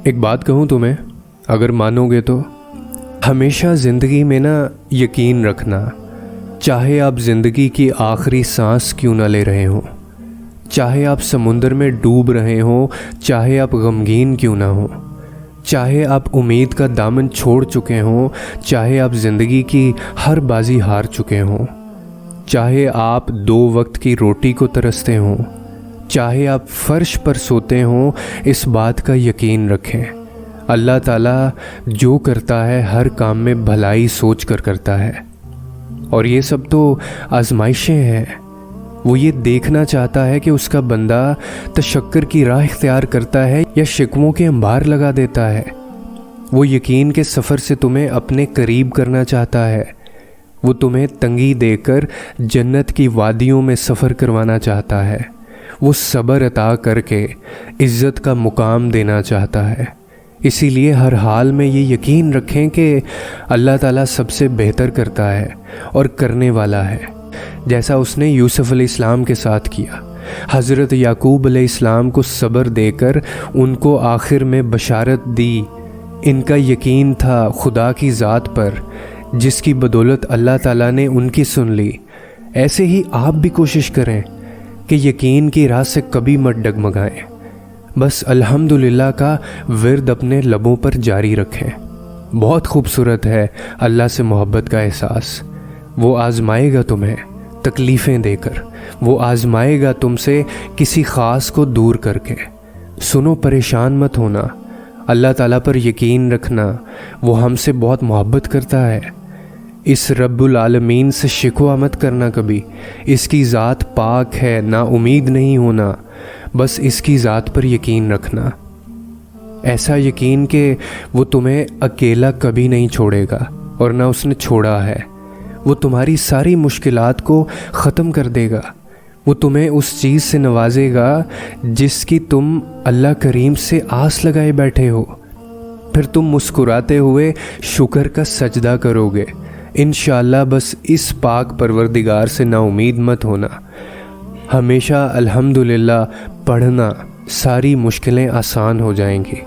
ایک بات کہوں تمہیں، اگر مانو گے تو ہمیشہ زندگی میں یقین رکھنا، چاہے آپ زندگی کی آخری سانس کیوں نہ لے رہے ہوں، چاہے آپ سمندر میں ڈوب رہے ہوں، چاہے آپ غمگین کیوں نہ ہوں، چاہے آپ امید کا دامن چھوڑ چکے ہوں، چاہے آپ زندگی کی ہر بازی ہار چکے ہوں، چاہے آپ 2 وقت کی روٹی کو ترستے ہوں، چاہے آپ فرش پر سوتے ہوں، اس بات کا یقین رکھیں، اللہ تعالیٰ جو کرتا ہے ہر کام میں بھلائی سوچ کر کرتا ہے۔ اور یہ سب تو آزمائشیں ہیں۔ وہ یہ دیکھنا چاہتا ہے کہ اس کا بندہ تشکر کی راہ اختیار کرتا ہے یا شکووں کے انبار لگا دیتا ہے۔ وہ یقین کے سفر سے تمہیں اپنے قریب کرنا چاہتا ہے۔ وہ تمہیں تنگی دے کر جنت کی وادیوں میں سفر کروانا چاہتا ہے۔ وہ صبر عطا کر کے عزت کا مقام دینا چاہتا ہے۔ اسی لیے ہر حال میں یہ یقین رکھیں کہ اللہ تعالیٰ سب سے بہتر کرتا ہے اور کرنے والا ہے، جیسا اس نے یوسف علیہ السلام کے ساتھ کیا۔ حضرت یعقوب علیہ السلام کو صبر دے کر ان کو آخر میں بشارت دی۔ ان کا یقین تھا خدا کی ذات پر، جس کی بدولت اللہ تعالیٰ نے ان کی سن لی۔ ایسے ہی آپ بھی کوشش کریں کہ یقین کی راہ سے کبھی مت ڈگمگائیں، بس الحمدللہ کا ورد اپنے لبوں پر جاری رکھیں۔ بہت خوبصورت ہے اللہ سے محبت کا احساس۔ وہ آزمائے گا تمہیں تکلیفیں دے کر، وہ آزمائے گا تم سے کسی خاص کو دور کر کے۔ سنو، پریشان مت ہونا، اللہ تعالیٰ پر یقین رکھنا، وہ ہم سے بہت محبت کرتا ہے۔ اس رب العالمین سے شکوہ مت کرنا کبھی، اس کی ذات پاک ہے، نا امید نہیں ہونا، بس اس کی ذات پر یقین رکھنا، ایسا یقین کہ وہ تمہیں اکیلا کبھی نہیں چھوڑے گا اور نہ اس نے چھوڑا ہے۔ وہ تمہاری ساری مشکلات کو ختم کر دے گا، وہ تمہیں اس چیز سے نوازے گا جس کی تم اللہ کریم سے آس لگائے بیٹھے ہو، پھر تم مسکراتے ہوئے شکر کا سجدہ کرو گے انشاءاللہ۔ بس اس پاک پروردگار سے نا امید مت ہونا، ہمیشہ الحمدللہ پڑھنا، ساری مشکلیں آسان ہو جائیں گی۔